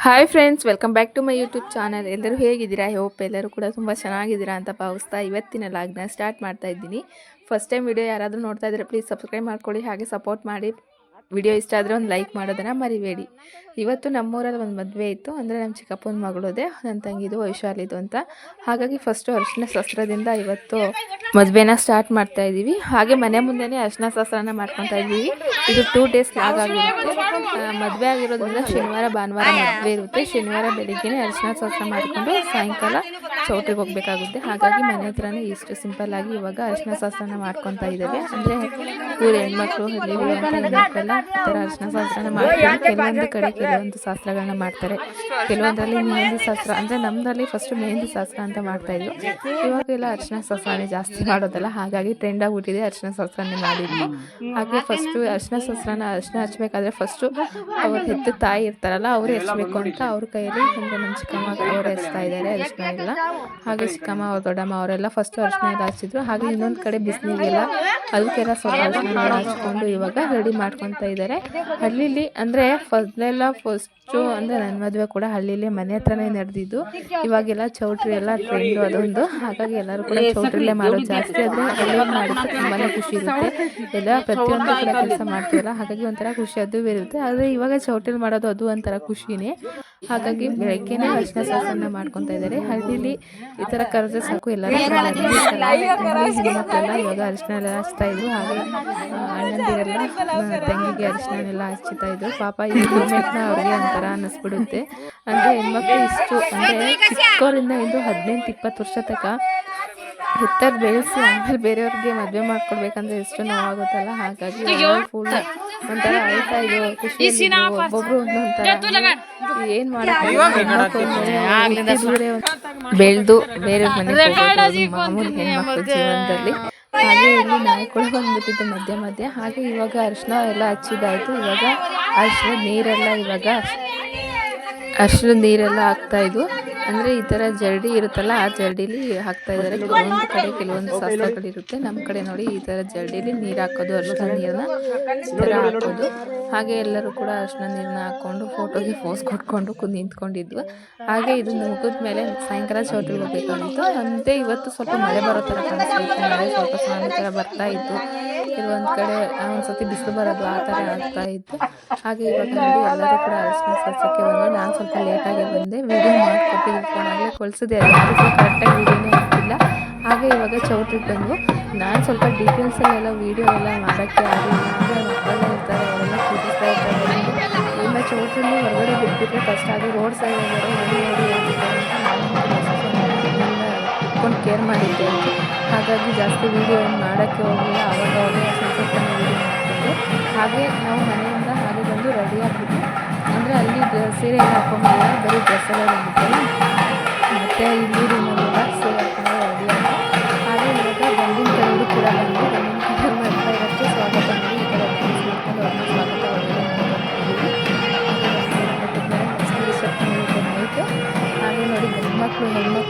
Hi friends, welcome back to my YouTube channel. ಎಲ್ಲರೂ ಹೇಗಿದ್ದೀರಾ? Hope ಎಲ್ಲರೂ ಕೂಡ ತುಂಬ ಚೆನ್ನಾಗಿದ್ದೀರಾ ಅಂತ ಭಾವಿಸ್ತಾ ಇವತ್ತಿನ ಲಾಗ್ನ ಸ್ಟಾರ್ಟ್ ಮಾಡ್ತಾ ಇದ್ದೀನಿ. ಫಸ್ಟ್ ಟೈಮ್ ವಿಡಿಯೋ ಯಾರಾದರೂ ನೋಡ್ತಾ ಇದ್ದರೆ ಪ್ಲೀಸ್ ಸಬ್ಸ್ಕ್ರೈಬ್ ಮಾಡ್ಕೊಳ್ಳಿ, ಹಾಗೆ ಸಪೋರ್ಟ್ ಮಾಡಿ. ವಿಡಿಯೋ ಇಷ್ಟ ಆದರೆ ಒಂದು ಲೈಕ್ ಮಾಡೋದನ್ನು ಮರಿಬೇಡಿ. ಇವತ್ತು ನಮ್ಮೂರಲ್ಲಿ ಒಂದು ಮದುವೆ ಇತ್ತು, ಅಂದರೆ ನಮ್ಮ ಚಿಕ್ಕಪ್ಪನ ಮಗಳದೇ, ನನ್ನ ತಂಗಿದು ವೈಶಾಲಿದು ಅಂತ. ಹಾಗಾಗಿ ಫಸ್ಟು ಅರಿಶಿನ ಶಾಸ್ತ್ರದಿಂದ ಇವತ್ತು ಮದುವೆನ ಸ್ಟಾರ್ಟ್ ಮಾಡ್ತಾ ಇದ್ದೀವಿ. ಹಾಗೆ ಮನೆ ಮುಂದೆನೇ ಅರಿಶಿನ ಶಾಸ್ತ್ರನ ಮಾಡ್ಕೊತಾ ಇದ್ದೀವಿ. ಇದು 2 ಡೇಸ್ ಲಾಗ್ ಆಗಿರುತ್ತೆ. ಮದುವೆ ಆಗಿರೋದ್ರಿಂದ ಶನಿವಾರ ಭಾನುವಾರ ಮದುವೆ ಇರುತ್ತೆ. ಶನಿವಾರ ಬೆಳಿಗ್ಗೆನೇ ಅರಿಶಿನ ಶಾಸ್ತ್ರ ಮಾಡಿಕೊಂಡು ಸಾಯಂಕಾಲ ಚೌಟ್ರಿಗೆ ಹೋಗಬೇಕಾಗುತ್ತೆ. ಹಾಗಾಗಿ ಮನೆ ಹತ್ರನೇ ಇಷ್ಟು ಸಿಂಪಲ್ ಆಗಿ ಇವಾಗ ಅರಿಶಿನ ಶಾಸ್ತ್ರನ ಮಾಡ್ಕೊತಾ ಇದ್ದೇವೆ. ಅಂದರೆ ಊರು ಹೆಣ್ಮಕ್ಳು ಹೆಣ್ಮಕ್ಳೆಲ್ಲ ಈ ಥರ ಅರಿಶಿನ ಶಾಸ್ತ್ರನ ಮಾಡ್ತಾರೆ. ಕೆಲವೊಂದು ಕಡೆ ಕೆಲವೊಂದು ಶಾಸ್ತ್ರಗಳನ್ನ ಮಾಡ್ತಾರೆ. ಕೆಲವೊಂದರಲ್ಲಿ ಮೆಹಂದಿ ಶಾಸ್ತ್ರ, ಅಂದರೆ ನಮ್ಮದಲ್ಲಿ ಫಸ್ಟ್ ಮೆಹಂದಿ ಶಾಸ್ತ್ರ ಅಂತ ಮಾಡ್ತಾಯಿದ್ರು. ಇವಾಗೆಲ್ಲ ಅರಿಶಿನ ಶಾಸ್ತ್ರನೇ ಜಾಸ್ತಿ ಮಾಡೋದಲ್ಲ, ಹಾಗಾಗಿ ಟ್ರೆಂಡ್ ಆಗಿಬಿಟ್ಟಿದೆ ಅರಿಶಿನ ಶಾಸ್ತ್ರನೇ ಮಾಡಿದ್ದು. ಹಾಗೆ ಫಸ್ಟು ಅರಿಶಿನ ಶಾಸ್ತ್ರನ ಅರಿಶಿನ ಹಚ್ಬೇಕಾದ್ರೆ ಫಸ್ಟು ಅವ್ರ ಹೆತ್ತ ತಾಯಿ ಇರ್ತಾರಲ್ಲ ಅವರು ಹಚ್ಬೇಕು ಅಂತ ಅವ್ರ ಕೈಯಲ್ಲಿ, ಅಂದರೆ ನಮ್ಮ ಚಿಕ್ಕಮ್ಮ ಅವರು ಹಚ್ತಾ ಇದ್ದಾರೆ ಅರಿಶಿನ ಎಲ್ಲ. ಹಾಗೆ ಚಿಕ್ಕಮ್ಮ ಅವ್ರ ದೊಡ್ಡಮ್ಮ ಅವರೆಲ್ಲ ಫಸ್ಟು ಅರಿಶಿನ ಎಲ್ಲ ಹಚ್ಚಿದ್ರು. ಹಾಗೆ ಇನ್ನೊಂದು ಕಡೆ ಬಿಸಿನೀರಿಗೆಲ್ಲ ಅದಕ್ಕೆಲ್ಲ ಸ್ವಲ್ಪ ಅರಿಶಿನ ಎಲ್ಲ ಹಚ್ಕೊಂಡು ಇವಾಗ ರೆಡಿ ಮಾಡ್ಕೊತಾ ಇದ್ದಾರೆ. ಹಳ್ಳಿಲಿ ಅಂದರೆ ಫಸ್ಟು ಅಂದರೆ ನನ್ನ ಮದುವೆ ಕೂಡ ಹಳ್ಳಿಲಿ ಮನೆ ಹತ್ರನೇ ನಡೆದಿದ್ದು. ಇವಾಗೆಲ್ಲ ಚೌಟ್ರಿ ಎಲ್ಲ ಟ್ರೆಂಡು ಅದೊಂದು. ಹಾಗಾಗಿ ಎಲ್ಲರೂ ಕೂಡ ಚೌಟ್ರಿಲೇ ಮಾಡೋದು ಜಾಸ್ತಿ. ಆದರೆ ಹಳ್ಳಿಯಲ್ಲಿ ಮಾಡಿದ್ರೆ ತುಂಬಾ ಖುಷಿ ಇರುತ್ತೆ. ಎಲ್ಲ ಪ್ರತಿಯೊಂದು ಕೂಡ ಕೆಲಸ ಮಾಡ್ತೀವಲ್ಲ, ಹಾಗಾಗಿ ಒಂಥರ ಖುಷಿ ಅದು ಇರುತ್ತೆ. ಆದರೆ ಇವಾಗ ಚೌಟ್ರಿಲಿ ಮಾಡೋದು ಅದು ಒಂಥರ ಖುಷಿನೇ. ಹಾಗಾಗಿ ಬೆಳಗ್ಗೆನೇ ಅರಿಶಿನ ಶಾಸ್ತ್ರನ ಮಾಡ್ಕೊತಾ ಇದ್ದಾರೆ. ಹಳ್ಳಿಲಿ ಈ ಥರ ಕರೆದ್ರೆ ಸಾಕು ಎಲ್ಲರೂ ಹೆಣ್ಮಕ್ಳೆಲ್ಲ ಇವಾಗ ಅರಿಶಿನ ಎಲ್ಲ ಹಚ್ತಾ ಇದ್ರು. ಹಾಗೆ ಅಣ್ಣಂದಿರೆಲ್ಲ ತಂಗಿಗೆ ಅರಿಶಿನೆಲ್ಲ ಹಚ್ತಾ ಇದ್ರು. ಪಾಪ ಈ ಮೂಮೆಂಟ್ನ ಅವ್ರಿಗೆ ಒಂಥರ ಅನ್ನಿಸ್ಬಿಡುತ್ತೆ. ಅಂದರೆ ಹೆಣ್ಮಕ್ಳು ಇಷ್ಟು ಅಂದರೆ ಚಿಕ್ಕವರಿಂದ ಇಂದು 18-20 ವರ್ಷ ತನಕ ಹೆತ್ತರ್ ಬೆಳೆಸಿ ಆಮೇಲೆ ಬೇರೆಯವ್ರಿಗೆ ಮದುವೆ ಮಾಡ್ಕೊಡ್ಬೇಕಂದ್ರೆ ಎಷ್ಟು ನೋವಾಗುತ್ತಲ್ಲ. ಹಾಗಾಗಿ ಫುಲ್ ಒಂಥರ ಆಯ್ತಾ ಇದು ಖುಷಿ. ಒಬ್ಬೊಬ್ರು ಒಂದೊಂಥರ ಏನು ಬೆಳೆದು ಬೇರೆ ಮನೆಗೆ ಮಾಮೂಲಿ ಹೆಣ್ಮಕ್ಳು ಜೀವನದಲ್ಲಿ. ಹಾಗೆ ಇಲ್ಲಿ ನಾಯಿ ಕೂಡ ಬಂದ್ಬಿಟ್ಟಿತ್ತು ಮಧ್ಯೆ. ಹಾಗೆ ಇವಾಗ ಅರಿಶಿನ ಎಲ್ಲ ಹಚ್ಚಿದಾಯ್ತು. ಇವಾಗ ಅರಿಶಿನ ನೀರೆಲ್ಲ ಹಾಕ್ತಾ ಇದ್ವು. ಅಂದರೆ ಈ ಥರ ಜರಡಿ ಇರುತ್ತಲ್ಲ, ಆ ಜರಡಿಲಿ ಹಾಕ್ತಾ ಇದ್ದಾರೆ. ಕೆಲವೊಂದು ಕಡೆ ಕೆಲವೊಂದು ಶಾಸ್ತ್ರಗಳಿರುತ್ತೆ. ನಮ್ಮ ಕಡೆ ನೋಡಿ ಈ ಥರ ಜರಡಿಲಿ ನೀರು ಹಾಕೋದು, ಅರಿಶಿನ ನೀರನ್ನ ಈ ಥರ ಹಾಕೋದು. ಹಾಗೆ ಎಲ್ಲರೂ ಕೂಡ ಅರಿಶಿನ ನೀರನ್ನ ಹಾಕ್ಕೊಂಡು ಫೋಟೋಗೆ ಪೋಸ್ ಕೊಟ್ಕೊಂಡು ನಿಂತ್ಕೊಂಡಿದ್ವು. ಹಾಗೆ ಇದು ಮುಗಿದ ಮೇಲೆ ಸಾಯಂಕಾಲ ಚೌಟ್ರಿಗೆ ಹೋಗ್ಬೇಕಾಗಿತ್ತು. ಅಂತೆ ಇವತ್ತು ಸ್ವಲ್ಪ ಮಳೆ ಬರೋ ಥರ ಕಾಣಿಸ್ತಾ ಇತ್ತು. ಮಳೆ ಸ್ವಲ್ಪ ಸ್ನಾನ ಥರ ಬರ್ತಾ ಇತ್ತು. ಕೆಲವೊಂದು ಕಡೆ ಒಂದ್ಸತಿ ಬಿಸಿಲು ಬರೋದು ಆ ಥರ ಆಗ್ತಾ ಇತ್ತು. ಹಾಗೆ ಇವಾಗ ನೋಡಿ ಎಲ್ಲರೂ ಕೂಡ ಅರಿಶಿನ ಶಾಸ್ತ್ರಕ್ಕೆ ಬಂದು ನಾನು ಸ್ವಲ್ಪ ಲೇಟಾಗಿ ಬಂದೆ. ವಿಡಿಯೋ ಮಾಡಿಕೊಟ್ಟಿದ್ದು ಫೋನಾಗಲೇ ಕೊಳಿಸಿದೆ, ಅದು ಕರೆಕ್ಟಾಗಿ ವಿಡಿಯೋನೇ ಆಗ್ತಿಲ್ಲ. ಹಾಗೆ ಇವಾಗ ಚೌಟ್ರಿಗೆ ಬಂದು ನಾನು ಸ್ವಲ್ಪ ಡೀಟೇಲ್ಸಲ್ಲೆಲ್ಲ ವೀಡಿಯೋ ಎಲ್ಲ ಮಾಡೋಕ್ಕೆ ಆಗಲಿಲ್ಲ. ಅಂದರೆ ಮಕ್ಕಳೆಲ್ಲ ಇರ್ತಾರೆ, ಅವರೆಲ್ಲ ಕೂಡಿಸ್ತಾ ಇರ್ತಾರೆ. ಎಲ್ಲ ಚೌಟ್ರಲ್ಲಿ ಹೊರಗಡೆ ಬಿಟ್ಬಿಟ್ರೆ ಕಷ್ಟ. ಅದು ರೋಡ್ ಸೈಡ್ ನೋಡಿ ಹೋಗಿದ್ದಾರೆ ಅಂತ ನಾನು ಕೇರ್ ಮಾಡಿದ್ದೆ. ಹಾಗಾಗಿ ಜಾಸ್ತಿ ವೀಡಿಯೋ ಏನು ಮಾಡೋಕ್ಕೆ ಹೋಗಲಿಲ್ಲ. ಆವಾಗ ಸ್ವಲ್ಪ ವೀಡಿಯೋ ಮಾಡಿಕೊಂಡು ಹಾಗೆ ನಾವು ಮನೆಯಿಂದ ಹಾಗೆ ಬಂದು ರೆಡಿ ಆಗಿಬಿಟ್ಟು, ಅಂದರೆ ಅಲ್ಲಿ ಸೀರೆ ಎಲ್ಲ ಹಾಕೊಂಡ್ಬಲ್ಲ, ಬರೀ ಡ್ರೆಸ್ ಎಲ್ಲ ಬಂದಿತ್ತಲ್ಲ, ಮತ್ತು ಇಲ್ಲಿ ರೂಮಲ್ಲೆಲ್ಲ ಸೀರೆ ಹಾಕೊಂಡು ರೆಡಿ ಆಗಿ ಹಾಗೆ ಇವಾಗ ಗಂಡಿನ ಕಡೆಯವರು ಕೂಡ ಬಂದು ಗಂಡಿನ ಕಡೆಯವ್ರು ಮಾಡ್ತಾ ಇರೋಕ್ಕೆ ಸ್ವಾಗತ ಮಾಡಿ ಈ ಥರ ಡ್ಯಾನ್ಸ್ ಮಾಡ್ಕೊಂಡು ಅವ್ರನ್ನ ಸ್ವಾಗತ ಒಳಗಡೆ ಮಾಡ್ಕೊಂಡಿದ್ದೀವಿ. ನೈಟು ಹಾಗೆ ನೋಡಿ ಹೆಣ್ಮಕ್ಳು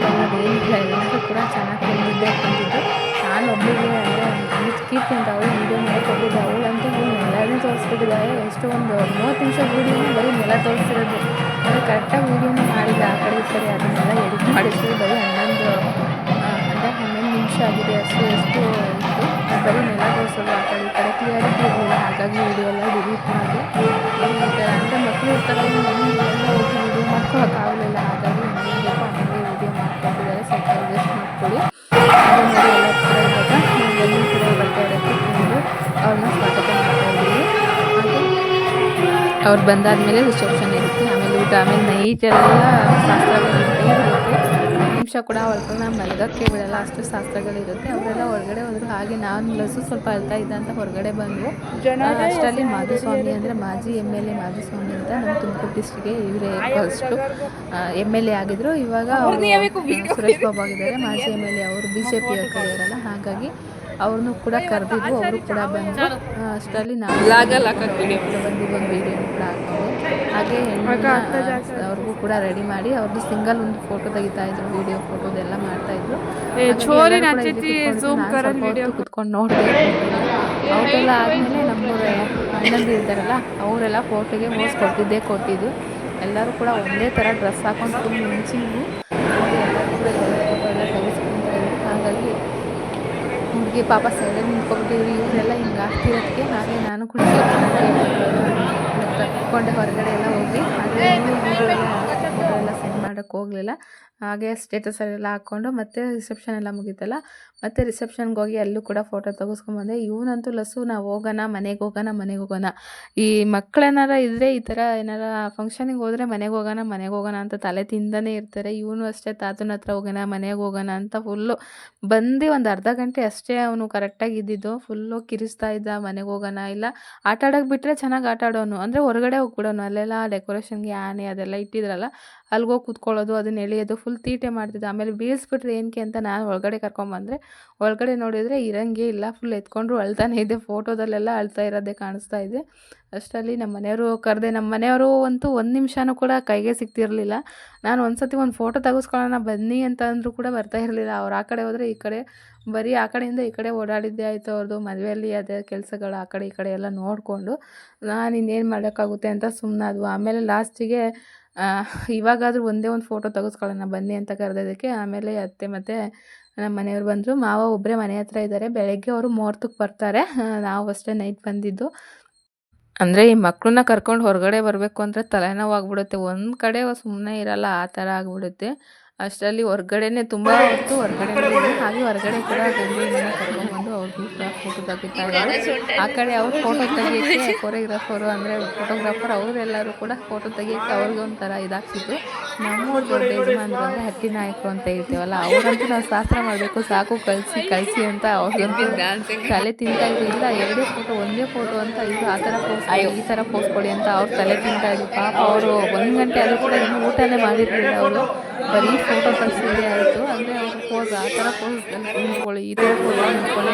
ಏನಿಲ್ಲ, ಎಲ್ಲರೂ ಕೂಡ ಚೆನ್ನಾಗಿ ನಿದ್ದೆ ಬಂದಿದ್ದು. ನಾನು ಒಬ್ಬಳಿಗೆ ಅಂದರೆ ಕೀರ್ತಿ ಅಂತ ಅವಳು ವೀಡಿಯೋ ಮಾಡಿಕೊಂಡಿದ್ದೆ. ಅವಳಂತೂ ನೆಲನೇ ತೋರಿಸ್ಬಿಟ್ಟಿದ್ದಾಳೆ. ಎಷ್ಟು ಒಂದು 30 ನಿಮಿಷ ವೀಡಿಯೋನ ಬರೀ ನೆಲ ತೋರಿಸಿರೋದು. ಅಂದರೆ ಕರೆಕ್ಟಾಗಿ ವೀಡಿಯೋನ ಮಾಡಿಲ್ಲ, ಆ ಕಡೆ ಈ ಕಡೆ ಅದನ್ನೆಲ್ಲ ಎಡಿಟ್ ಮಾಡಿದ್ದು. ಬರೀ 11 ನಿಮಿಷ ಆಗಿದೆ ಅಷ್ಟು ಇತ್ತು. ಬರೀ ನೆಲ ತೋರಿಸೋದು, ಆ ಕಡೆ ಈ ಕಡೆ ಕ್ಲಿಯರಿಟಿ ಇರಲಿಲ್ಲ. ಹಾಗಾಗಿ ವೀಡಿಯೋ ಎಲ್ಲ ಡಿಲೀಟ್ ಮಾಡಿ ಅಂದರೆ ಮಕ್ಕಳು ಇರ್ತಾರಲ್ಲ, ನಮಗೆಲ್ಲ ಹೋಗಿ ವೀಡಿಯೋ ಮಾಡ್ಕೊಳಕ್ಕಾಗಲಿಲ್ಲ. ಹಾಗಾಗಿ ನನಗೆ ಬೇಕು ಆಮೇಲೆ ವೀಡಿಯೋ ಮಾಡ್ಕೊಂಡಿದ್ದಾರೆ. ಸ್ವಲ್ಪ ಅಡ್ಜಸ್ಟ್ ಮಾಡ್ಕೊಳ್ಳಿ. ಹಾಗೆ ನೋಡಿ ಎಲ್ಲ ಕೂಡ ಇವಾಗ ಗಂಡಿನ ಕಡೆ ಬಟ್ಟೆ ಕೂತ್ಕೊಂಡು ಅವ್ರನ್ನ ಸ್ವಾಗತ ಮಾಡ್ತಾಯಿದ್ದೀವಿ. ಹಾಗೆ ಅವ್ರು ಬಂದಾದಮೇಲೆ ರಿಸೆಪ್ಷನ್ ಇರುತ್ತೆ, ಆಮೇಲೆ ಊಟ, ಆಮೇಲೆ ನೈಟೆಲ್ಲ ಶಾಸ್ತ್ರಗಳಿರುತ್ತೆ. ನಿಮಿಷ ಕೂಡ ಅವ್ರನ್ನ ಮಲಗಕ್ಕೆ ಬಿಡಲ್ಲ, ಅಷ್ಟು ಶಾಸ್ತ್ರಗಳಿರುತ್ತೆ. ಅವರೆಲ್ಲ ಹೊರಗಡೆ ಹೋದ್ರು. ಹಾಗೆ ನಾನು ಲಸು ಸ್ವಲ್ಪ ಅಳ್ತಾ ಇದ್ದ ಅಂತ ಹೊರಗಡೆ ಬಂದು ಅಷ್ಟರಲ್ಲಿ ಮಾಧುಸ್ವಾಮಿ ಅಂದರೆ ಮಾಜಿ MLA ಮಾಧುಸ್ವಾಮಿ ಅಂತ ನಮ್ಮ ತುಮಕೂರು ಡಿಸ್ಟ್ರಿಕ್ಗೆ ಇವರೇ ಫಸ್ಟು MLA ಆಗಿದ್ರು. ಇವಾಗ ಸುರೇಶ್ ಬಾಬು ಆಗಿದ್ದಾರೆ ಮಾಜಿ MLA. ಅವರು BJP ಅವ್ರ ಕಡೆ ಇರಲ್ಲ, ಹಾಗಾಗಿ ಅವ್ರನ್ನೂ ಕೂಡ ಕರೆದಿದ್ರು. ಅವರು ಕೂಡ ಬಂದು ಅಷ್ಟರಲ್ಲಿ ನಾವು ಬಂದು ಒಂದು ವೀಡಿಯೋ ಕೂಡ ಹಾಕೊಂಡು ಹಾಗೆ ಅವ್ರಿಗೂ ಕೂಡ ರೆಡಿ ಮಾಡಿ ಅವ್ರದ್ದು ಸಿಂಗಲ್ ಒಂದು ಫೋಟೋ ತೆಗಿತಾಯಿದ್ರು, ವೀಡಿಯೋ ಫೋಟೋದೆಲ್ಲ ಮಾಡ್ತಾಯಿದ್ರು. ಕುತ್ಕೊಂಡು ನೋಡಿದೆ. ಅವರೆಲ್ಲ ಆದಮೇಲೆ ನಮ್ಮೂರ ಅಣ್ಣಂದಿ ಇರ್ತಾರಲ್ಲ ಅವರೆಲ್ಲ ಫೋಟೋಗೆ ಕೊಟ್ಟಿದ್ದು. ಎಲ್ಲರೂ ಕೂಡ ಒಂದೇ ಥರ ಡ್ರೆಸ್ ಹಾಕೊಂಡು ಫುಲ್ ಮಿಂಚಿಂಗು ಎಲ್ಲರೂ ಕೂಡ ಫೋಟೋ ಎಲ್ಲ ತೆಗೆಸ್ಕೊತಾ ಇದ್ರು. ಹಾಗಾಗಿ ಹುಡುಗಿ ಪಾಪ ಸೈಡಲ್ಲಿ ನಿಂತ್ಕೊಂಡ್ಬಿಟ್ಟಿದ್ರು. ಇವರೆಲ್ಲ ಹಿಂಗೆ ಆಗ್ತಿರೋದಕ್ಕೆ ಹಾಗೆ ನಾನು ಕೂಡ ಕರ್ಕೊಂಡೆ ಹೊರಗಡೆ ಎಲ್ಲ ಹೋಗಿ. ಹಾಗೆ ಫೋಟೋ ಎಲ್ಲ ಸೆಂಡ್ ಮಾಡೋಕ್ಕೆ ಹೋಗಲಿಲ್ಲ. ಹಾಗೆ ಸ್ಟೇಟಸಲ್ಲೆಲ್ಲ ಹಾಕ್ಕೊಂಡು ಮತ್ತೆ ರಿಸೆಪ್ಷನ್ ಎಲ್ಲ ಮುಗೀತಲ್ಲ, ಮತ್ತು ರಿಸೆಪ್ಷನ್ಗೆ ಹೋಗಿ ಅಲ್ಲೂ ಕೂಡ ಫೋಟೋ ತೆಗೆಸ್ಕೊಂಬಂದೆ. ಇವನಂತೂ ಲಸ್ಸು ನಾವು ಹೋಗೋಣ ಮನೆಗೆ ಹೋಗೋಣ ಈ ಮಕ್ಕಳೇನಾರ ಇದ್ದರೆ ಈ ಥರ ಏನಾರ ಫಂಕ್ಷನಿಗೆ ಹೋದರೆ ಮನೆಗೆ ಹೋಗೋಣ ಅಂತ ತಲೆ ತಿಂದನೇ ಇರ್ತಾರೆ. ಇವನು ಅಷ್ಟೇ ತಾತನ ಹತ್ರ ಹೋಗೋಣ ಮನೆಗೆ ಹೋಗೋಣ ಅಂತ ಫುಲ್ಲು ಬಂದು ಒಂದು ಅರ್ಧ ಗಂಟೆ ಅಷ್ಟೇ ಅವನು ಕರೆಕ್ಟಾಗಿ ಇದ್ದಿದ್ದು. ಫುಲ್ಲು ಕಿರಿಸ್ತಾ ಇದ್ದ ಮನೆಗೆ ಹೋಗೋಣ, ಇಲ್ಲ ಆಟ ಆಡೋಕ್ಕೆ ಬಿಟ್ಟರೆ ಚೆನ್ನಾಗಿ ಆಟ ಆಡೋನು, ಅಂದರೆ ಹೊರಗಡೆ ಹೋಗ್ಬಿಡೋನು. ಅಲ್ಲೆಲ್ಲ ಡೆಕೋರೇಷನ್ಗೆ ಆನೆ ಅದೆಲ್ಲ ಇಟ್ಟಿದ್ರಲ್ಲ ಅಲ್ಲಿಗೋಗಿ ಕೂತ್ಕೊಳ್ಳೋದು, ಅದನ್ನ ಎಳೆಯೋದು, ಫುಲ್ ತೀಟೆ ಮಾಡ್ತಿದ್ದ. ಆಮೇಲೆ ಬೀಳಿಸ್ಬಿಟ್ರೆ ಏನಕ್ಕೆ ಅಂತ ನಾನು ಒಳಗಡೆ ಕರ್ಕೊಂಬಂದರೆ ಒಳಗಡೆ ನೋಡಿದರೆ ಇರಂಗೇ ಇಲ್ಲ, ಫುಲ್ ಎತ್ಕೊಂಡ್ರು ಅಳ್ತಾನೆ ಇದೆ. ಫೋಟೋದಲ್ಲೆಲ್ಲ ಅಳ್ತಾ ಇರೋದೇ ಕಾಣಿಸ್ತಾ ಇದೆ. ಅಷ್ಟರಲ್ಲಿ ನಮ್ಮ ಮನೆಯವರು ಕರೆದೆ. ನಮ್ಮ ಮನೆಯವರು ಅಂತೂ ಒಂದು ನಿಮಿಷನೂ ಕೂಡ ಕೈಗೆ ಸಿಗ್ತಿರಲಿಲ್ಲ. ನಾನು ಒಂದು ಸತಿ ಒಂದು ಫೋಟೋ ತೆಗೆಸ್ಕೊಳ್ಳೋಣ ಬನ್ನಿ ಅಂತ ಅಂದರೂ ಕೂಡ ಬರ್ತಾ ಇರಲಿಲ್ಲ. ಅವ್ರು ಆ ಕಡೆ ಹೋದರೆ ಈ ಕಡೆ ಬರೀ ಆ ಕಡೆಯಿಂದ ಈ ಕಡೆ ಓಡಾಡಿದ್ದೇ ಆಯಿತು. ಅವ್ರದ್ದು ಮದುವೆಯಲ್ಲಿ ಅದೇ ಕೆಲಸಗಳು ಆ ಕಡೆ ಈ ಕಡೆ ಎಲ್ಲ ನೋಡಿಕೊಂಡು ನಾನು ಇನ್ನೇನು ಮಾಡೋಕ್ಕಾಗುತ್ತೆ ಅಂತ ಸುಮ್ಮನಾದ್ವು. ಆಮೇಲೆ ಲಾಸ್ಟಿಗೆ ಇವಾಗಾದರೂ ಒಂದೇ ಒಂದು ಫೋಟೋ ತೆಗೆಸ್ಕೊಳ್ಳೋಣ ಬನ್ನಿ ಅಂತ ಕರೆದೋದಕ್ಕೆ ಆಮೇಲೆ ಅತ್ತೆ ಮತ್ತು ನಮ್ಮ ಮನೆಯವ್ರು ಬಂದರು. ಮಾವ ಒಬ್ಬರೇ ಮನೆ ಹತ್ರ ಇದ್ದಾರೆ. ಬೆಳಗ್ಗೆ ಅವರು ಮುಹೂರ್ತಕ್ಕೆ ಬರ್ತಾರೆ, ನಾವು ಅಷ್ಟೇ ನೈಟ್ ಬಂದಿದ್ದು. ಅಂದರೆ ಈ ಮಕ್ಕಳನ್ನ ಕರ್ಕೊಂಡು ಹೊರಗಡೆ ಬರಬೇಕು ಅಂದರೆ ತಲೆನೋವು ಆಗ್ಬಿಡುತ್ತೆ, ಒಂದು ಕಡೆ ಸುಮ್ಮನೆ ಇರಲ್ಲ, ಆ ಥರ ಆಗಿಬಿಡುತ್ತೆ. ಅಷ್ಟರಲ್ಲಿ ಹೊರ್ಗಡೆನೇ ತುಂಬ ಹೊತ್ತು ಹೊರಗಡೆ ಹಾಗೆ ಹೊರಗಡೆ ಕೂಡ ಗಂಡಿನ ಕರ್ಕೊಂಡ್ಬಂದು ಅವ್ರಿಗೂ ಕೂಡ ಫೋಟೋ ತೆಗಿತಾ ಇದ್ದಾರೆ. ಆ ಕಡೆ ಅವ್ರು ಫೋಟೋ ತೆಗಿಯೋಕ್ಕೆ ಕೊರಿಯೋಗ್ರಾಫರು ಅಂದರೆ ಫೋಟೋಗ್ರಾಫರ್ ಅವರೆಲ್ಲರೂ ಕೂಡ ಫೋಟೋ ತೆಗಿಯೋಕ್ಕೆ ಅವ್ರಿಗೆ ಒಂಥರ ಇದಾಗ್ತಿತ್ತು. ನಮ್ಮೂರು ದೊಡ್ಡ ಯಜಮಾನ್ರು ಅಂದರೆ ಹಟ್ಟಿ ನಾಯಕರು ಅಂತ ಹೇಳ್ತೀವಲ್ಲ, ಅವ್ರಂತೂ ನಾವು ಶಾಸ್ತ್ರ ಮಾಡಬೇಕು ಸಾಕು ಕಳಿಸಿ ಅಂತ ಅವ್ರಿಗಂತೂ ತಲೆ ತಿಂತಾಯಿದ್ರು. ಇಲ್ಲ ಒಂದೇ ಫೋಟೋ ಅಂತ ಇದು ಆ ಥರ ಪೋಸ್ ಈ ಥರ ಪೋಸ್ ಕೊಡಿ ಅಂತ ಅವ್ರು ತಲೆ ತಿಂತಾಯಿದ್ರು. ಪಾಪ ಅವರು 1 ಗಂಟೆ ಆದರೂ ಕೂಡ ಇನ್ನೂ ಊಟನೇ ಮಾಡಿರಲಿಲ್ಲ. ಅವರು ಬರೀ ಫೋಟೋ ತೆಗ್ಸಿದ್ರೆ ಆಯಿತು, ಅಂದರೆ ಅವ್ರು ಪೋಸ್ ಆ ಥರ ಪೋಸ್ ನಿಂತ್ಕೊಳ್ಳಿ, ಈ ಥರ ಫೋಟೋ ನಿಂತ್ಕೊಳ್ಳಿ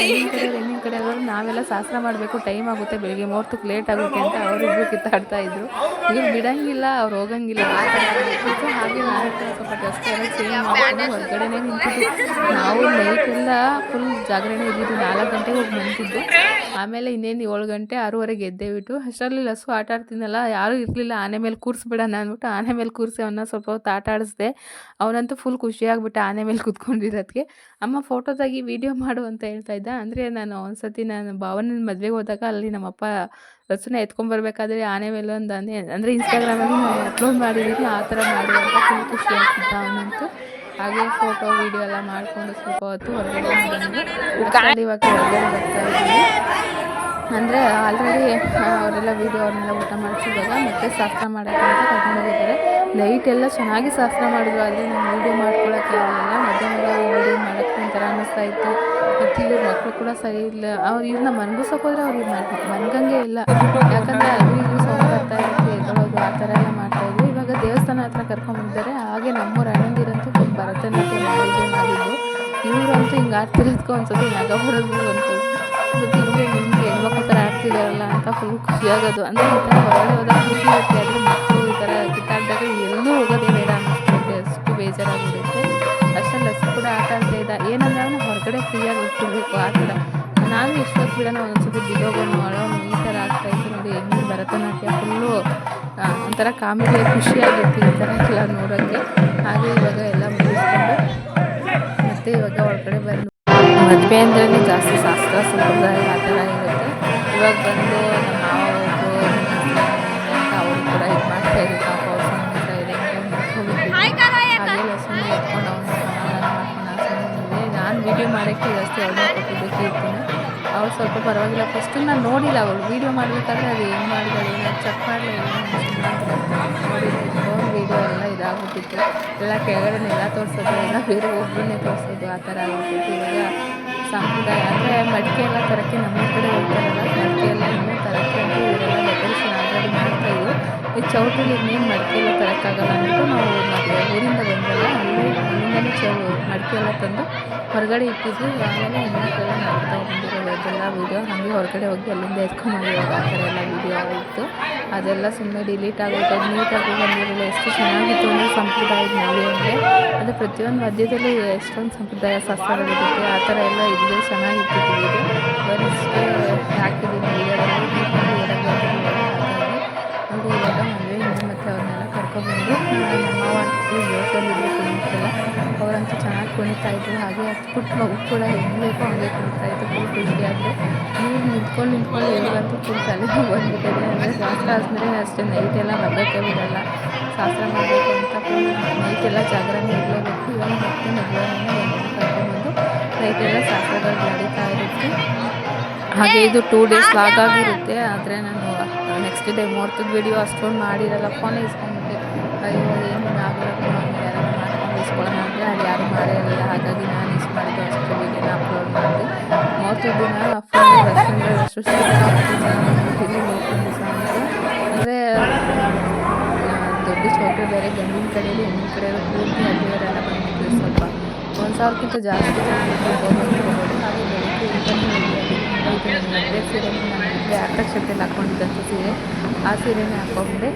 ಹೆಣ್ಣಿನ ಕಡೆ ಅವರು ನಾವೆಲ್ಲ ಶಾಸ್ತ್ರ ಮಾಡಬೇಕು, ಟೈಮ್ ಆಗುತ್ತೆ, ಬೆಳಿಗ್ಗೆ ಮುಹೂರ್ತಕ್ಕೆ ಲೇಟ್ ಆಗುತ್ತೆ ಅಂತ ಅವರಿಬ್ಬರು ಕಿತ್ತಾಡ್ತಾ ಇದ್ರು. ಇವ್ರು ಬಿಡೋಂಗಿಲ್ಲ, ಅವ್ರು ಹೋಗಂಗಿಲ್ಲ ಆ ಥರ ಆಗಿತ್ತು. ಹಾಗೆ ನಾನು ಸ್ವಲ್ಪ ಡ್ರೆಸ್ ಎಲ್ಲ ಚೇಂಜ್ ಮಾಡಿಕೊಂಡು ಹೊರಗಡೆನೇ ನಿಂತಿದ್ದು. ನಾವು ನೈಟೆಲ್ಲ ಫುಲ್ ಜಾಗರಣೆ ಇದ್ದಿದ್ದು, 4 ಗಂಟೆಗೆ ಹೋಗಿ ನಿಂತಿದ್ದು. ಆಮೇಲೆ ಇನ್ನೇನು 7 ಗಂಟೆ 6:30ಗೆ ಎದ್ದೇಬಿಟ್ಟು ಅಷ್ಟರಲ್ಲಿ ಲಸು ಆಟ ಆಡ್ತಿದ್ದಲ್ಲ, ಯಾರೂ ಇರಲಿಲ್ಲ. ಆನೆ ಮೇಲೆ ಕೂರಿಸ್ಬಿಡೋಣ ಅಂದ್ಬಿಟ್ಟು ಆನೆ ಮೇಲೆ ಕೂರಿಸಿ ಅವನ್ನ ಸ್ವಲ್ಪ ಹೊತ್ತು ಆಟ ಆಡಿಸ್ದೆ. ಅವನಂತೂ ಫುಲ್ ಖುಷಿಯಾಗ್ಬಿಟ್ಟು ಆನೆ ಮೇಲೆ ಕೂತ್ಕೊಂಡಿರೋದಕ್ಕೆ. ಅಮ್ಮ ಫೋಟೋ ತೆಗಿ ವಿಡಿಯೋ ಮಾಡು ಅಂತ ಹೇಳ್ತಾ ಇದ್ದ. ಅಂದರೆ ನಾನು ಒಂದ್ಸತಿ ನಾನು ಭಾವನ ಮದುವೆಗೆ ಹೋದಾಗ ಅಲ್ಲಿ ನಮ್ಮಪ್ಪ ಲಸುನ ಎತ್ಕೊಂಡ್ಬರ್ಬೇಕಾದ್ರೆ ಆನೆ ಮೇಲೆ ಒಂದು ಅಂದರೆ ಇನ್ಸ್ಟಾಗ್ರಾಮಲ್ಲಿ ನಾನು ಅಪ್ಲೋಡ್ ಮಾಡಿದ್ದೀನಿ, ಆ ಥರ ಮಾಡುವಂಥ ಫುಲ್ ಖುಷಿ ಆಗ್ತಿದ್ದ ಅವನಂತೂ. ಹಾಗೆ ಫೋಟೋ ವಿಡಿಯೋ ಎಲ್ಲ ಮಾಡಿಕೊಂಡು ಸ್ವಲ್ಪ ಹೊತ್ತು ಹೊರಗಡೆ ಬಂದು ಇವಾಗ ಹೊರಗಡೆ ಬರ್ತಾ ಇದ್ದೀನಿ. ಅಂದರೆ ಆಲ್ರೆಡಿ ಅವರೆಲ್ಲ ಅವ್ರನ್ನೆಲ್ಲ ಊಟ ಮಾಡಿಸಿದಾಗ ಮತ್ತೆ ಶಾಸ್ತ್ರ ಮಾಡೋಕ್ಕೆ ಅಂತ ಕರ್ಕೊಂಡು ಹೋಗಿದ್ದಾರೆ. ನೈಟ್ ಎಲ್ಲ ಚೆನ್ನಾಗಿ ಶಾಸ್ತ್ರ ಮಾಡಿದ್ರು, ಆದರೆ ನಾನು ವೀಡಿಯೋ ಮಾಡ್ಕೊಳ್ಳೋಕ್ಕೆ ಆಗಲಿಲ್ಲ. ಮಧ್ಯಾಹ್ನ ವೀಡಿಯೋ ಮಾಡೋಕ್ಕೆ ಒಂಥರ ಅನ್ನಿಸ್ತಾ ಇತ್ತು. ಮತ್ತು ಇವ್ರ ಮಕ್ಕಳು ಕೂಡ ಸರಿ ಇಲ್ಲ, ಅವ್ರು ಇವ್ರನ್ನ ಮನ್ಗಿಸೋಕೆ ಹೋದರೆ ಅವ್ರಿಗೆ ಮನ್ಗಂಗೆ ಇಲ್ಲ. ಯಾಕಂದರೆ ಅಲ್ಲಿಗೂ ಸೌಂಡ್ ಬರ್ತಾ ಇರುತ್ತೆ, ಎದ್ದೋದು ಆ ಥರ ಎಲ್ಲ ಮಾಡ್ತಾಯಿದ್ರು. ಇವಾಗ ದೇವಸ್ಥಾನ ಹತ್ರ ಕರ್ಕೊಂಡ್ಬಂದಿದ್ದಾರೆ. ಹಾಗೆ ನಮ್ಮೂರ ಅಣ್ಣಂದಿರಂತೂ ಭರತನಾಟ್ಯ ಮಾಡಿದ್ದು. ಇವರಂತೂ ಹಿಂಗೆ ಆಡ್ತಿರೋದಕ್ಕೂ ಒಂದ್ಸತಿ ನಗ ಬರೋದು ಒಂದ್ಸತಿ ನಿಮಗೆ ಹೆಣ್ಮಕ್ಳು ಥರ ಆಡ್ತಿದ್ದಾರಲ್ಲ ಅಂತ ಫುಲ್ ಖುಷಿಯಾಗೋದು. ಅಂದರೆ ಈ ಥರ ಹೊರಗಡೆ ಹೋದಾಗ ಖುಷಿ ಇರುತ್ತೆ, ಆದರೆ ಮಕ್ಕಳು ಈ ಥರ ಕಿತ್ತಾಡಿದಾಗ ಎಲ್ಲೂ ಹೋಗೋದೇ ಬೇಡ ಅನ್ನಿಸ್ತಿರುತ್ತೆ, ಅಷ್ಟು ಬೇಜಾರಾಗಿರುತ್ತೆ. ಅಷ್ಟರಲ್ಲಿ ಅಷ್ಟು ಕೂಡ ಆಟ ಆಡ್ತಾ ಇದ್ದ. ಏನಂದ್ರೆ ಅವನು ಹೊರಗಡೆ ಫ್ರೀಯಾಗಿ ಹೋಗ್ತಿರ್ಬೇಕು ಆ ಥರ. ನಾನು ಎಷ್ಟೊತ್ತು ಬಿಡೋಣ ಒಂದೊಂದ್ಸತಿ ಬಿದ್ದೋಗೋನು ಅಳೋನು ಈ ಥರ ಆಗ್ತಾಯಿತ್ತು. ನೋಡಿ ಹೆಂಗೆ ಭರತನಾಟ್ಯ ಫುಲ್ಲು ಒಂಥರ ಕಾಮಿಡಿ ಖುಷಿಯಾಗಿತ್ತು ಈ ಥರ ಎಲ್ಲ ನೋಡೋಕ್ಕೆ. ಹಾಗೆ ಇವಾಗ ಎಲ್ಲ ಮುಗಿಸ್ಕೊಂಡು ಮತ್ತು ಇವಾಗ ಒಳಗಡೆ ಬಂದು ಮದುವೆ ಅಂದ್ರೇ ಜಾಸ್ತಿ ಶಾಸ್ತ್ರ ಸಂಪ್ರದಾಯ ಆ ಥರ ಇರುತ್ತೆ. ಇವಾಗ ಬಂದು ನಮ್ಮ ಮಾವ ಒಬ್ಬರು ಅಂತ ಅವರು ಕೂಡ ಇದು ಮಾಡ್ತಾಯಿದ್ರು. ಪಾಪ ಅವ್ರು ಸಂಗೀತ ಇದೆ ಹಾಗೆ ಲಕ್ಷ್ಮಿ ಎತ್ಕೊಂಡು ಅವನು ಸಮಾಧಾನ ಮಾಡ್ಕೊಂಡು ಸುಮ್ಮನೆ ನಾನು ವೀಡಿಯೋ ಮಾಡೋಕ್ಕೆ ಜಾಸ್ತಿ ಅವ್ರನ್ನ ಕೊಟ್ಟಿದ್ದಕ್ಕೆ ಇರ್ತೀನಿ. ಅವ್ರು ಸ್ವಲ್ಪ ಪರವಾಗಿಲ್ಲ. ಫಸ್ಟು ನಾನು ನೋಡಿಲ್ಲ, ಅವಳು ವೀಡಿಯೋ ಮಾಡಬೇಕಾದ್ರೆ ಅದು ಹೆಂಗೆ ಮಾಡಿದಾಳೆ ನಾನು ಚೆಕ್ ಮಾಡಲಿಲ್ಲ. ನೋಡಿದ್ದು ವೀಡಿಯೋ ಎಲ್ಲ ಇದಾಗ್ಬಿಟ್ಟಿತ್ತು. ಎಲ್ಲ ಕೆಳಗಡೆ ನೆಲ ತೋರಿಸೋದು, ಎಲ್ಲ ಬೇರೆ ಒಬ್ಬರನ್ನೇ ತೋರಿಸೋದು ಆ ಥರ ಆಗ್ಬಿಟ್ಟಿತ್ತು. ಇವಾಗ ಸಂಪ್ರದಾಯ ಅಂದರೆ ಮಡಿಕೆ ಎಲ್ಲ ತರೋಕ್ಕೆ ನಮ್ಮ ಕಡೆ ಹೋಗ್ತಾರಲ್ಲ, ಮಡಿಕೆ ಎಲ್ಲ ಇನ್ನೂ ತರೋಕ್ಕೆ ಅಂತ ಇವರೆಲ್ಲ ಡೆಕೋರೇಷನ್ ಆಲ್ರೆಡಿ ಮಾಡ್ತಾಯಿದ್ರು. ಈ ಚೌಟ್ರಿಗೆ ಇನ್ನೇನು ಮಡಿಕೆ ಎಲ್ಲ ತರೋಕ್ಕಾಗಲ್ಲ ಅಂದ್ಬಿಟ್ಟು ನಾವು ಊರಿಂದ ಬಂದಲ್ಲ ಅಲ್ಲಿಂದಲೇ ಮಡಿಕೆ ಎಲ್ಲ ತಂದು ಹೊರಗಡೆ ಇಟ್ಟಿದ್ವಿ. ಆಮೇಲೆ ಹೆಣ್ಮಕ್ಳೆಲ್ಲ ಮಾಡ್ತಾ ಬಂದಿರೋದೆಲ್ಲ ವೀಡಿಯೋ ಹಾಗೆ ಹೊರಗಡೆ ಹೋಗಿ ಅಲ್ಲಿಂದ ಎತ್ಕೊಂಡ್ಬಂದಿರೋದು ಆ ಥರ ಎಲ್ಲ ವೀಡಿಯೋ ಇತ್ತು. ಅದೆಲ್ಲ ಸುಮ್ಮನೆ ಡಿಲೀಟ್ ಆಗೋದು, ನೀಟಾಗಿ ಬಂದಿರಲಿಲ್ಲ. ಎಷ್ಟು ಚೆನ್ನಾಗಿತ್ತು ಅಂದರೆ ಸಂಪ್ರದಾಯದ ಮದುವೆ ಅಂದರೆ ಅದು ಪ್ರತಿಯೊಂದು ಮಧ್ಯದಲ್ಲೂ ಎಷ್ಟೊಂದು ಸಂಪ್ರದಾಯ ಶಾಸ್ತ್ರಗಳಿರುತ್ತೆ ಆ ಥರ ಎಲ್ಲ ಇದ್ದರೆ ಚೆನ್ನಾಗಿತ್ತು. ಬರೀ ಹಾಕಿದ್ದೀನಿ ವೀಡಿಯೋದಲ್ಲಿ ಹಾಗಾಗಿ ಇವಾಗ ಮದುವೆ ಹಿಂದೆ ಮತ್ತು ಅವ್ರನ್ನೆಲ್ಲ ಕರ್ಕೊಬಂದು ನಮ್ಮ ಅವ್ವ ಜೋಶಲ್ಲಿದ್ದರು ಕುಣಿಯಕ್ಕೆಲ್ಲ ಅವರಂತೂ ಚೆನ್ನಾಗಿ ಕುಣಿತಾ ಇದ್ರು. ಹಾಗೆ ಪುಟ್ಟ ಮಗು ಕೂಡ ಹೆಂಗೆ ಬೇಕೋ ಹಂಗೆ ಕುಣಿತಾ ಇತ್ತು. ಫುಲ್ ಖುಷಿಯಾದರು. ನೀವು ನಿಂತ್ಕೊಂಡು ಇವ್ರಿಗಂತೂ ಫುಲ್ ತಲೆನೋವು ಬಂದ್ಬಿಟ್ಟಿದೆ. ಅಂದರೆ ಶಾಸ್ತ್ರ ಆದಮೇಲೆ ಅಷ್ಟೇ ನೈಟೆಲ್ಲ ಮಲಗೋಕ್ಕೆ ಬಿಡಲ್ಲ. ಶಾಸ್ತ್ರ ಮಾಡಬೇಕು ಅಂತ ಫುಲ್ ನೈಟೆಲ್ಲ ಜಾಗರಣೆ ಇರಲೇಬೇಕು. ಇವಾಗ ಮತ್ತೆ ಮದುವೆಯನ್ನು ಕರ್ಕೊಂಡ್ಬಂದು ನೈಟೆಲ್ಲ ಶಾಸ್ತ್ರಗಳು ನಡೀತಾ ಇರುತ್ತೆ. ಹಾಗೆ ಇದು 2 ಡೇಸ್ ಲಾಗಾಗಿರುತ್ತೆ. ಆದರೆ ನಾನು ನೆಕ್ಸ್ಟ್ ಡೇ ಮುಹೂರ್ತದ ವಿಡಿಯೋ ಅಷ್ಟೊಂದು ಮಾಡಿರಲ್ಲ. ಫೋನೇ ಇಸ್ಕೊಂಡ್ಬಿಟ್ಟೆ. ಅಯ್ಯೋ ಏನು ಆಗಲ್ಲ ಆಮೇಲೆ ಯಾರಾದ್ರು ಮಾಡ್ಕೊಂಡು ಇಸ್ಕೊಳ್ಳೋಣ ಅಂದರೆ ಅದು ಯಾರು ಮಾಡೇ ಇರಲಿಲ್ಲ. ಹಾಗಾಗಿ ನಾನು ಇಷ್ಟು ಮಾಡಿದ್ದು ಅಷ್ಟು ವಿಡಿಯೋನ ಅಪ್ಲೋಡ್ ಮಾಡಿದೆ. ಮುಹೂರ್ತದ ದಿನ ಫುಲ್ ರಶ್ ಅಂದರೆ ರಶ್ ಇಲ್ಲಿ ಮುಹೂರ್ತದ ದಿವಸ ಅಂದರೆ ದೊಡ್ಡ ಚೌಟ್ರಿ ಬೇರೆ ಗಂಡಿನ ಕಡೆಯಲ್ಲಿ ಹೆಣ್ಣಿನ ಕಡೆಯವರು ಪೂರ್ತಿ ಹಳ್ಳಿಯವರೆಲ್ಲ ಬಂದಿದ್ರು. ಸ್ವಲ್ಪ 1000ಕ್ಕಿಂತ ಜಾಸ್ತಿ ಹೋಗೋದು. ಹಾಗೆ ಬೆಳಗ್ಗೆ ಇದು ನನ್ನ ಮದುವೆ ಸೀರೆ, ನನ್ನ ಮದುವೆ ಆಕರ್ಷತೆಯಲ್ಲಿ ಹಾಕ್ಕೊಂಡಿದ್ದಂಥ ಸೀರೆ, ಆ ಸೀರೆನೇ ಹಾಕ್ಕೊಂಡೆ.